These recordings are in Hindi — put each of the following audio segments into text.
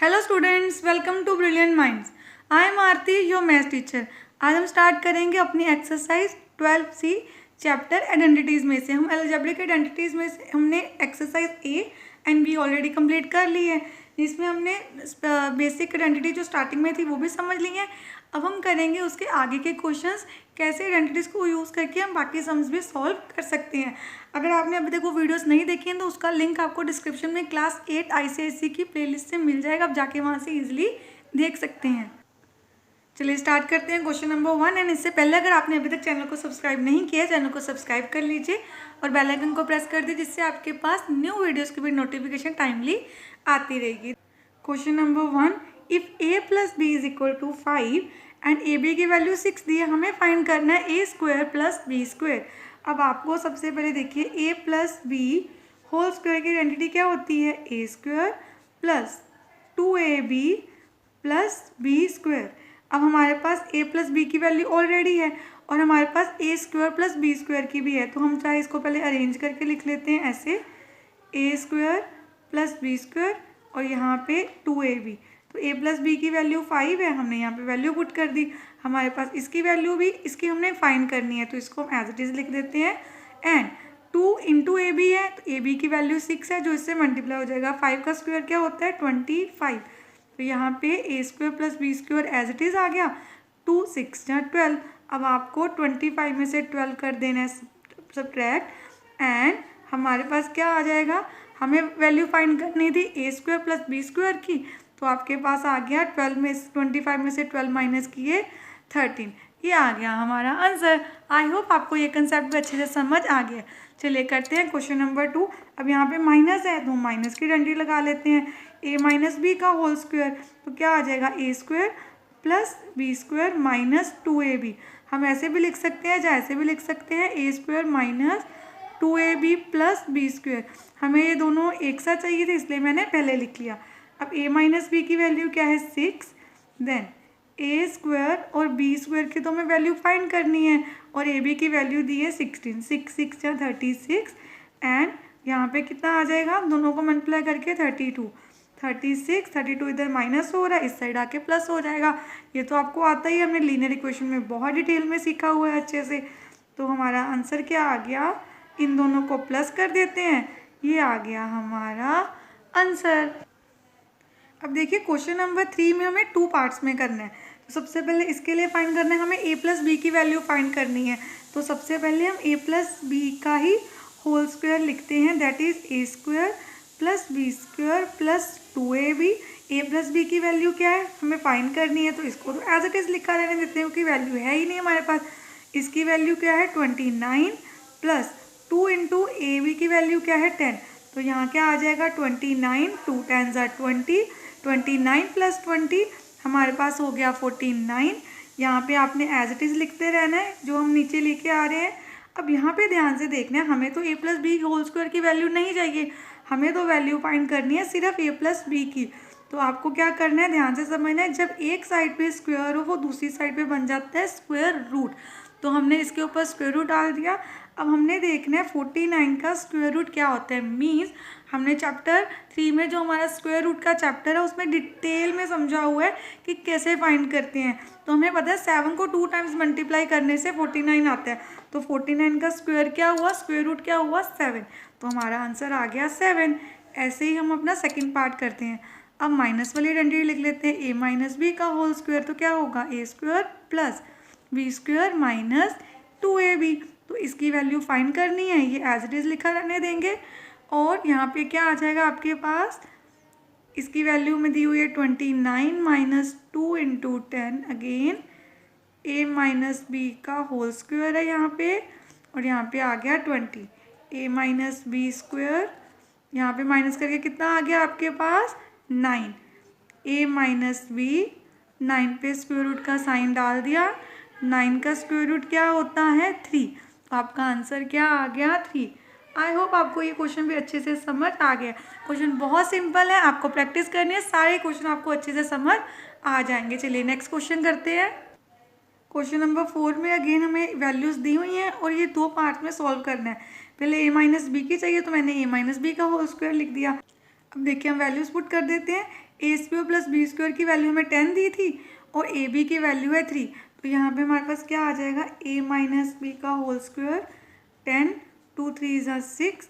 Hello students, welcome to Brilliant Minds. I am Aarti, your maths teacher. आज हम स्टार्ट करेंगे अपनी एक्सरसाइज 12C चैप्टर आइडेंटिटीज़ में से। हम अलजेब्रिक आइडेंटिटीज़ में से हमने exercise A and B already complete कर ली है, जिसमें हमने बेसिक आइडेंटिटी जो स्टार्टिंग में थी वो भी समझ ली है। अब हम करेंगे उसके आगे के क्वेश्चंस, कैसे आइडेंटिटीज़ को यूज़ करके हम बाकी सम्स भी सॉल्व कर सकते हैं। अगर आपने अभी तक वो वीडियोस नहीं देखी हैं तो उसका लिंक आपको डिस्क्रिप्शन में क्लास 8 ICSE की प्लेलिस्ट से मिल जाएगा। आप जाके वहाँ से इजीली देख सकते हैं। चलिए स्टार्ट करते हैं क्वेश्चन नंबर 1। एंड इससे पहले अगर आपने अभी तक चैनल को सब्सक्राइब नहीं किया, चैनल को सब्सक्राइब कर लीजिए और बेल आइकन को प्रेस कर दीजिए, जिससे आपके पास न्यू वीडियोज़ की भी नोटिफिकेशन टाइमली आती रहेगी। Question number 1, if a + b = 5 and ab की वैल्यू 6 दी है, हमें फाइंड करना है a² + b²। अब आपको सबसे पहले देखिए a + b होल स्क्वायर की आइडेंटिटी क्या होती है, a² + 2ab + b²। अब हमारे पास a + b की वैल्यू ऑलरेडी है और हमारे पास a² + b² की भी है, तो हम चाहे इसको पहले अरेंज करके लिख लेते हैं ऐसे, a² + b² और यहाँ पे 2ab। तो a + b की वैल्यू 5 है, हमने यहाँ पे वैल्यू पुट कर दी। हमारे पास इसकी वैल्यू भी, इसकी हमने फाइंड करनी है, तो इसको हम एज इट इज़ लिख देते हैं। एंड 2 × ab है, तो ab की वैल्यू 6 है, जो इससे मल्टीप्लाई हो जाएगा। 5 का स्क्वायर क्या होता है, 25। तो यहाँ पे a² + b² as it is आ गया। 2 6 या 12। अब आपको 25 में से 12 कर देना है सब्ट्रैक्ट, एंड हमारे पास क्या आ जाएगा, हमें वैल्यू फाइंड करनी थी a² + b² की, तो आपके पास आ गया 25 में से 12 माइनस किए 13। ये आ गया हमारा आंसर। आई होप आपको ये कंसेप्ट भी अच्छे से समझ आ गया। चलिए करते हैं क्वेश्चन नंबर 2। अब यहाँ पे माइनस है तो माइनस की आइडेंटिटी लगा लेते हैं, a - b का होल स्क्वायर, तो क्या आ जाएगा a² + b² - 2ab। हम ऐसे भी लिख सकते हैं, या ऐसे भी लिख सकते हैं, a² - 2ab + b²। हमें ये दोनों एक साथ चाहिए थे, इसलिए मैंने पहले लिख लिया। अब a - b की वैल्यू क्या है, 6। देन a² और b² की तो हमें वैल्यू फाइंड करनी है, और ab की वैल्यू दी है 16। 6 6 या 36, एंड यहाँ पे कितना आ जाएगा, दोनों को मल्टीप्लाई करके 32। 36 32 इधर माइनस हो रहा है, इस साइड आके प्लस हो जाएगा। ये तो आपको आता ही है, हमने लीनियर इक्वेशन में बहुत डिटेल में सीखा हुआ है अच्छे से। तो हमारा आंसर क्या आ गया, इन दोनों को प्लस कर देते हैं, ये आ गया हमारा आंसर। अब देखिए क्वेश्चन नंबर 3 में हमें 2 पार्ट्स में करना है। तो सबसे पहले इसके लिए फाइंड करना है, हमें a + b की वैल्यू फाइंड करनी है। तो सबसे पहले हम a + b का ही होल स्क्वायर लिखते हैं, that is a² + b² + 2ab। a + b की वैल्यू क्या है, हमें फाइंड करनी है, तो इसको तो एज इट इज़ लिखा रहने देते हैं, क्योंकि वैल्यू है ही नहीं हमारे पास। इसकी वैल्यू क्या है, 29 + 2 × ab की वैल्यू क्या है, 10। तो यहाँ क्या आ जाएगा, 29, 2 10 = 20, 29 + 20 हमारे पास हो गया 49। यहाँ पे आपने एज इट इज़ लिखते रहना है जो हम नीचे लेके आ रहे हैं। अब यहाँ पे ध्यान से देखना है, हमें तो a + b होल स्क्वायर की वैल्यू नहीं चाहिए, हमें तो वैल्यू फाइंड करनी है सिर्फ a + b की। तो आपको क्या करना है, ध्यान से समझना है, जब एक साइड पे स्क्वायर हो वो दूसरी साइड पे बन जाता है स्क्वायर रूट। तो हमने इसके ऊपर स्क्वायर रूट डाल दिया। अब हमने देखना है 49 का स्क्वायर रूट क्या होता है। मीन्स हमने चैप्टर 3 में जो हमारा स्क्वायर रूट का चैप्टर है उसमें डिटेल में समझा हुआ है कि कैसे फाइंड करते हैं। तो हमें पता है 7 को 2 टाइम्स मल्टीप्लाई करने से 49 आता है। तो 49 का स्क्वायर क्या हुआ, स्क्वायर रूट क्या हुआ, 7। तो हमारा आंसर आ गया 7। ऐसे ही हम अपना सेकेंड पार्ट करते हैं। अब माइनस वाली आइडेंटिटी लिख लेते हैं, a - b का होल स्क्वायर, तो क्या होगा, a² + b² - 2ab। तो इसकी वैल्यू फाइंड करनी है, ये एज इट इज़ लिखा रहने देंगे। और यहाँ पे क्या आ जाएगा आपके पास, इसकी वैल्यू में दी हुई है 29 - 2 × 10, अगेन a - b का होल स्क्वायर है यहाँ पे, और यहाँ पे आ गया 20। a - b², यहाँ पे माइनस करके कितना आ गया आपके पास, 9। a - b, 9 पे स्क्वायर रूट का साइन डाल दिया। 9 का स्क्वायर रूट क्या होता है, 3। तो आपका आंसर क्या आ गया, 3। आई होप आपको ये क्वेश्चन भी अच्छे से समझ आ गया। क्वेश्चन बहुत सिंपल है, आपको प्रैक्टिस करनी है, सारे क्वेश्चन आपको अच्छे से समझ आ जाएंगे। चलिए नेक्स्ट क्वेश्चन करते हैं। क्वेश्चन नंबर 4 में अगेन हमें वैल्यूज़ दी हुई हैं और ये 2 पार्ट में सॉल्व करना है। पहले a - b की चाहिए, तो मैंने a - b का होल स्क्वायर लिख दिया। अब देखिए हम वैल्यूज़ पुट कर देते हैं। A square plus B square की वैल्यू हमें 10 दी थी और ए बी की वैल्यू है 3। तो यहाँ पे हमारे पास क्या आ जाएगा, ए माइनस बी का होल स्क्वायर 10, 2 3 ज़ा 6,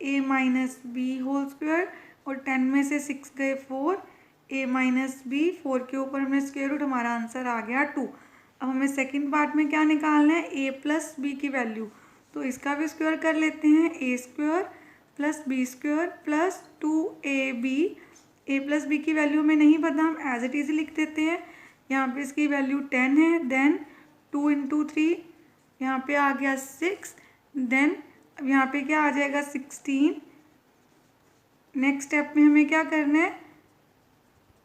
ए माइनस बी होल स्क्वायर और 10 में से 6 गए 4, ए माइनस बी, 4 के ऊपर हमने स्क्वायर रूट, हमारा आंसर आ गया 2। अब हमें सेकंड पार्ट में क्या निकालना है, ए प्लस बी की वैल्यू। तो इसका भी स्क्वायर कर लेते हैं, A square plus B square plus 2ab। A plus B की वैल्यू हमें नहीं पता, हम एज इट इज लिख देते हैं। यहाँ पे इसकी वैल्यू 10 है, देन 2 × 3, यहाँ पे आ गया 6, देन अब यहाँ पे क्या आ जाएगा 16। नेक्स्ट स्टेप में हमें क्या करना है,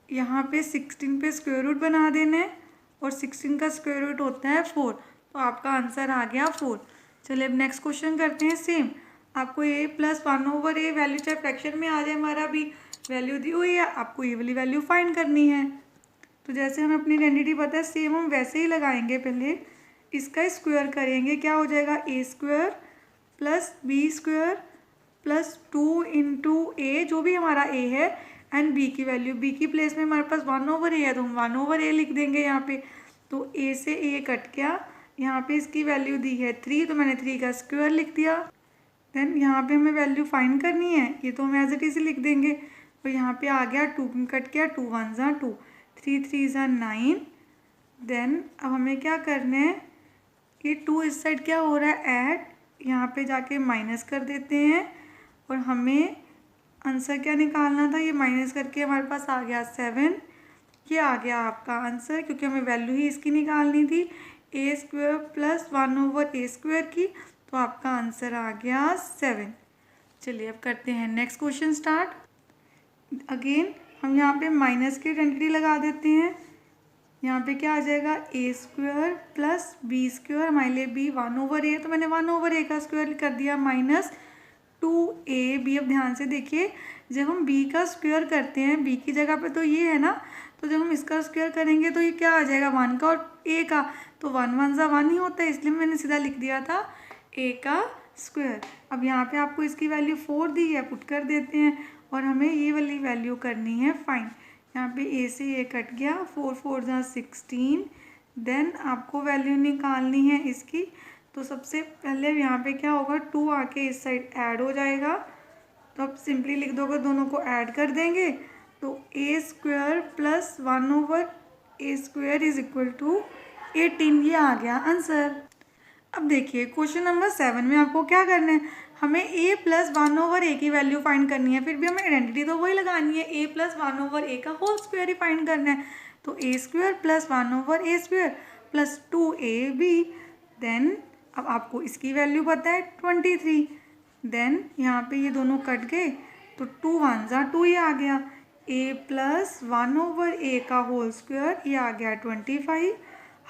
यहाँ पे 16 पे स्क्वायर रूट बना देना है और 16 का स्क्वायर रूट होता है 4। तो आपका आंसर आ गया 4। चलिए अब नेक्स्ट क्वेश्चन करते हैं। सेम आपको a प्लस 1/a वैल्यू चाहे फ्रैक्शन में आ जाए, हमारा भी वैल्यू दी हुई है, आपको ये वाली वैल्यू फाइंड करनी है। तो जैसे हमें अपनी आइडेंटिटी पता है, सेम हम वैसे ही लगाएंगे। पहले इसका स्क्वायर करेंगे, क्या हो जाएगा, A square plus B square plus 2 × a, जो भी हमारा a है, एंड b की वैल्यू, b की प्लेस में हमारे पास 1/a है तो हम 1/a लिख देंगे यहाँ पे। तो a से a कट गया, यहाँ पे इसकी वैल्यू दी है 3 तो मैंने 3 का स्क्वायर लिख दिया। देन यहाँ पे हमें वैल्यू फाइंड करनी है, ये तो हम एज इट इज लिख देंगे। तो यहाँ पे आ गया 2 कट गया, 2 1 ज़ा 2, 3 3 ज़ा 9। देन अब हमें क्या करना है, ये 2 इस साइड क्या हो रहा है, ऐड, यहाँ पे जाके माइनस कर देते हैं और हमें आंसर क्या निकालना था, ये माइनस करके हमारे पास आ गया 7। ये आ गया आपका आंसर, क्योंकि हमें वैल्यू ही इसकी निकालनी थी, ए स्क्वायर प्लस 1/a स्क्वायर की। तो आपका आंसर आ गया 7। चलिए अब करते हैं नेक्स्ट क्वेश्चन स्टार्ट। अगेन हम यहाँ पे माइनस की आइडेंटिटी लगा देते हैं। यहाँ पे क्या आ जाएगा, A square plus B square, हमारे लिए बी 1/a, तो मैंने 1/a का स्क्वायर कर दिया, माइनस 2ab। अब ध्यान से देखिए, जब हम b का स्क्वायर करते हैं, b की जगह पे तो ये है ना, तो जब हम इसका स्क्वायर करेंगे तो ये क्या आ जाएगा, 1 का और a का, तो 1 1 ज़ा 1 ही होता है, इसलिए मैंने सीधा लिख दिया था a का स्क्वायर। अब यहाँ पे आपको इसकी वैल्यू 4 दी है, पुट कर देते हैं और हमें ये वाली वैल्यू करनी है फाइंड। यहाँ पे a से a कट गया, 4 4 ज़ा 16। देन आपको वैल्यू निकालनी है इसकी। तो सबसे पहले यहाँ पे क्या होगा, 2 आके इस साइड ऐड हो जाएगा, तो अब सिंपली लिख दोगे, दोनों को ऐड कर देंगे। तो A square plus 1/a square is equal to 18, ये आ गया आंसर। अब देखिए क्वेश्चन नंबर 7 में आपको क्या करना है, हमें a प्लस 1/a की वैल्यू फाइंड करनी है। फिर भी हमें आइडेंटिटी तो वही लगानी है, a प्लस 1/a का होल स्क्वायर ही फाइंड करना है। तो a square plus 1/a square plus 2ab। Then अब आपको इसकी वैल्यू पता है 23। देन यहाँ पे ये दोनों कट गए, तो 2 1 ज़ा 2 ये आ गया, a प्लस 1/a का होल स्क्वायर, ये आ गया 25।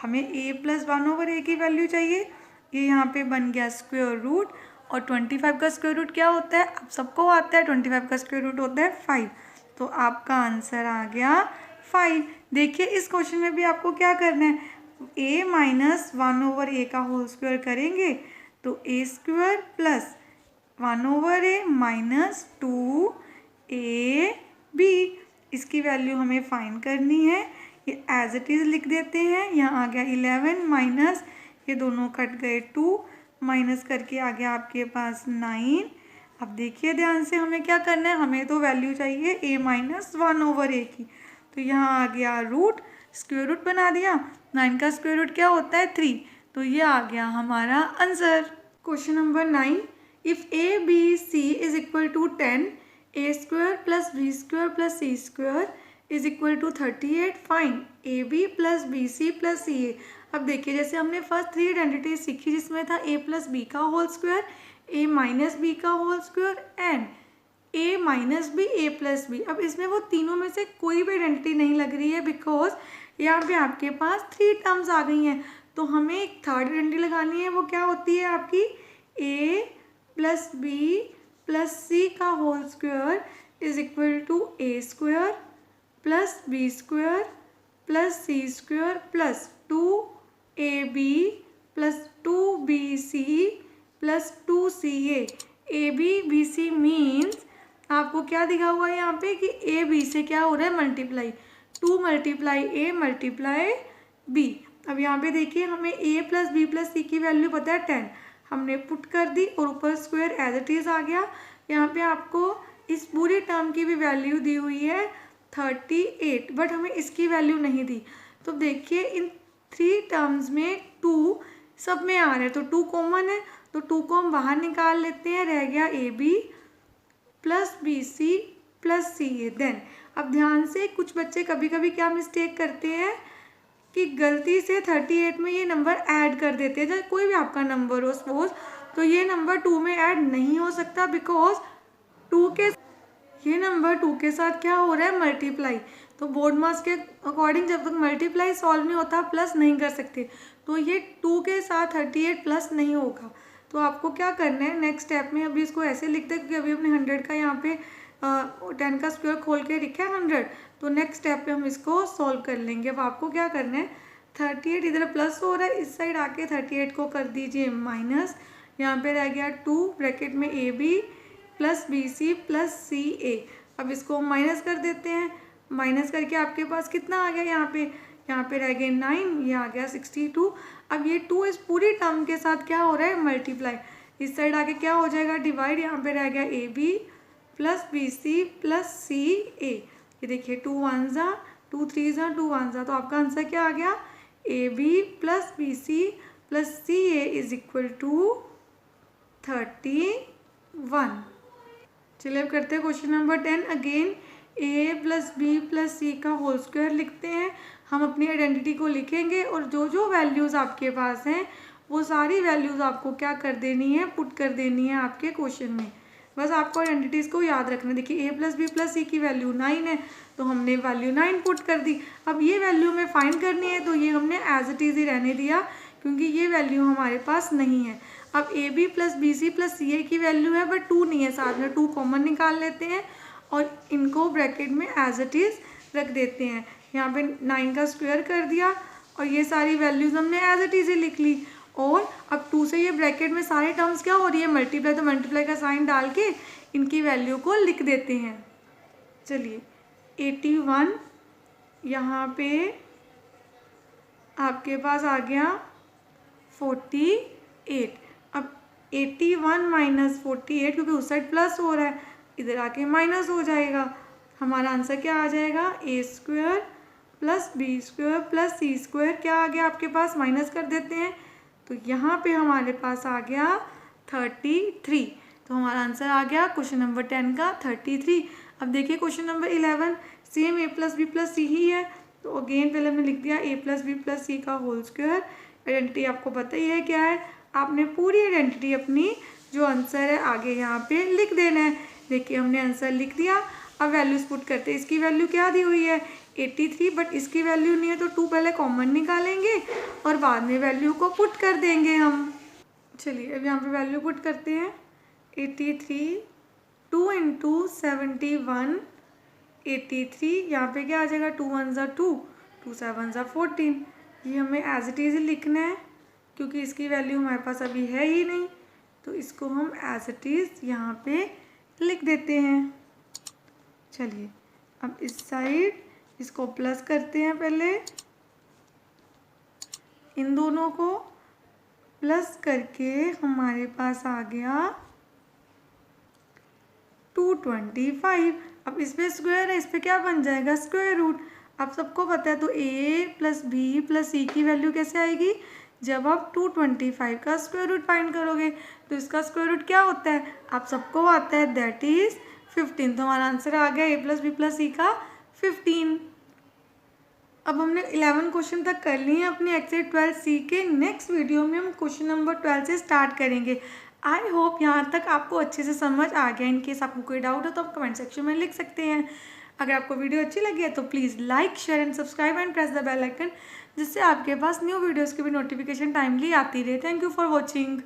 हमें a प्लस 1/a की वैल्यू चाहिए, ये यहाँ पे बन गया स्क्वायर रूट, और 25 का स्क्वायर रूट क्या होता है, अब सबको आता है, 25 का स्क्वायर रूट होता है 5। तो आपका आंसर आ गया 5। देखिए इस क्वेश्चन में भी आपको क्या करना है, a माइनस 1/a का होल स्क्वायर करेंगे तो a square plus 1/a minus 2ab, इसकी वैल्यू हमें फाइंड करनी है। ये एज इट इज़ लिख देते हैं, यहाँ आ गया 11 माइनस, ये दोनों कट गए 2, माइनस करके आ गया आपके पास 9। अब देखिए ध्यान से, हमें क्या करना है, हमें तो वैल्यू चाहिए a माइनस 1/a की। तो यहाँ आ गया रूट, स्क्वायर रूट बना दिया, 9 का स्क्वायर रूट क्या होता है 3, तो ये आ गया हमारा answer. Question number 9, if a b c is equal to 10, a square plus b square plus c square is equal to 38, find ab plus B C plus C A. अब देखिए जैसे हमने फर्स्ट 3 आइडेंटिटी सीखी, जिसमें था a प्लस बी का whole square, a minus B का whole square and a minus B a plus B. अब इसमें वो तीनों में से कोई भी आइडेंटिटी नहीं लग रही है, बिकॉज यहाँ पे आपके पास 3 टर्म्स आ गई हैं। तो हमें एक थर्ड आइडेंटिटी लगानी है, वो क्या होती है आपकी a plus B plus C का whole square is equal to a square plus B square plus C square plus 2ab plus 2bc plus 2ca। ab bc means आपको क्या दिखा हुआ है यहाँ पे कि ए बी से क्या हो रहा है multiply, 2 multiply A multiply B. अब यहाँ पे देखिए हमें ए प्लस बी प्लस सी की वैल्यू पता है 10, हमने पुट कर दी और ऊपर स्क्वायर एज इट इज़ आ गया। यहाँ पे आपको इस पूरी टर्म की भी वैल्यू दी हुई है 38, बट हमें इसकी वैल्यू नहीं दी। तो देखिए इन 3 टर्म्स में 2 सब में आ रहा है, तो 2 कॉमन है, तो 2 को हम बाहर निकाल लेते हैं, रह गया A B plus B C plus C A. Then अब ध्यान से, कुछ बच्चे कभी कभी क्या मिस्टेक करते हैं कि गलती से 38 में ये नंबर ऐड कर देते हैं। जब कोई भी आपका नंबर हो सपोज, तो ये नंबर 2 में ऐड नहीं हो सकता, बिकॉज ये नंबर 2 के साथ क्या हो रहा है मल्टीप्लाई। तो बोर्ड मार्क्स के अकॉर्डिंग जब तक मल्टीप्लाई सॉल्व नहीं होता प्लस नहीं कर सकते, तो ये 2 के साथ 38 प्लस नहीं होगा। तो आपको क्या करना है नेक्स्ट स्टेप में, अभी इसको ऐसे लिखते हैं क्योंकि अभी अपने 100 का यहाँ पे 10 का स्क्वायर खोल के लिखा है 100, तो नेक्स्ट स्टेप पे हम इसको सॉल्व कर लेंगे। अब आपको क्या करना है, 38 इधर प्लस हो रहा है, इस साइड आके 38 को कर दीजिए माइनस, यहाँ पे रह गया 2 ब्रैकेट में A B plus B C plus C A. अब इसको माइनस कर देते हैं, माइनस करके आपके पास कितना आ गया, यहाँ पे रह गए 9, ये आ गया 62। अब ये 2 इस पूरी टर्म के साथ क्या हो रहा है मल्टीप्लाई, इस साइड आके क्या हो जाएगा डिवाइड, यहाँ पे रह गया A B plus B C plus C A. ये देखिए 2 1 ज़ा 2 3 ज़ा 2 1 ज़ा, तो आपका आंसर क्या आ गया, A B plus B C plus C A is equal to 31। चलिए अब करते हैं question number 10। Again A plus B plus C का होल स्क्वायर लिखते हैं। हम अपनी आइडेंटिटी को लिखेंगे और जो जो वैल्यूज़ आपके पास हैं वो सारी वैल्यूज़ आपको क्या कर देनी है, पुट कर देनी है आपके क्वेश्चन में। बस आपको आइडेंटिटीज़ को याद रखना। देखिए ए प्लस बी प्लस सी की वैल्यू 9 है, तो हमने वैल्यू 9 पुट कर दी। अब ये वैल्यू हमें फाइंड करनी है, तो ये हमने एज इट इज़ ही रहने दिया क्योंकि ये वैल्यू हमारे पास नहीं है। अब A B plus B C plus C A की वैल्यू है बट 2 नहीं है साथ में, 2 कॉमन निकाल लेते हैं और इनको ब्रैकेट में एज इट इज़ रख देते हैं। यहाँ पे 9 का स्क्वायर कर दिया और ये सारी वैल्यूज़ हमने एज इट इज़ ही लिख ली। और अब 2 से ये ब्रैकेट में सारे टर्म्स क्या हो रही है मल्टीप्लाई, तो मल्टीप्लाई का साइन डाल के इनकी वैल्यू को लिख देते हैं। चलिए 81 यहाँ पे आपके पास आ गया 48। अब 81 माइनस 48, क्योंकि उस साइड प्लस हो रहा है, इधर आके माइनस हो जाएगा। हमारा आंसर क्या आ जाएगा, A square plus B square plus C square, क्या आ गया आपके पास, माइनस कर देते हैं, तो यहाँ पे हमारे पास आ गया 33। तो हमारा आंसर आ गया क्वेश्चन नंबर 10 का 33। अब देखिए क्वेश्चन नंबर 11, सेम ए प्लस बी प्लस सी ही है, तो अगेन पहले हमने लिख दिया ए प्लस बी प्लस सी का होल स्क्वायर। आइडेंटिटी आपको पता ही है क्या है, आपने पूरी आइडेंटिटी अपनी जो आंसर है आगे यहाँ पे लिख देना है। देखिए हमने आंसर लिख दिया। अब वैल्यूज पुट करते हैं। इसकी वैल्यू क्या दी हुई है 83, बट इसकी वैल्यू नहीं है, तो 2 पहले कॉमन निकालेंगे और बाद में वैल्यू को पुट कर देंगे हम। चलिए अब यहाँ पे वैल्यू पुट करते हैं। 83 2 इंटू 71 83, यहाँ पे क्या आ जाएगा 2 1 ज़ा 2 2 7 ज़ा 14। ये हमें एज इट इज़ लिखना है क्योंकि इसकी वैल्यू हमारे पास अभी है ही नहीं, तो इसको हम एज इट इज़ यहाँ पे लिख देते हैं। चलिए अब इस साइड इसको प्लस करते हैं, पहले इन दोनों को प्लस करके हमारे पास आ गया 225। अब इस पे स्क्वायर है, इस पे क्या बन जाएगा स्क्वायर रूट। आप सबको पता है, तो a प्लस बी प्लस सी की वैल्यू कैसे आएगी, जब आप 225 का स्क्वायर रूट फाइंड करोगे। तो इसका स्क्वायर रूट क्या होता है, आप सबको आता है, दैट इज़ 15। तो हमारा आंसर आ गया a plus B plus C का 15। अब हमने 11 क्वेश्चन तक कर लिए हैं अपनी एक्सरसाइज 12C के। नेक्स्ट वीडियो में हम क्वेश्चन नंबर 12 से स्टार्ट करेंगे। आई होप यहाँ तक आपको अच्छे से समझ आ गया। इन केस आपको कोई डाउट हो तो आप कमेंट सेक्शन में लिख सकते हैं। अगर आपको वीडियो अच्छी लगी है तो please like share and subscribe and press the bell icon, जिससे आपके पास न्यू वीडियोज़ की भी नोटिफिकेशन टाइमली आती रहे। Thank you for watching.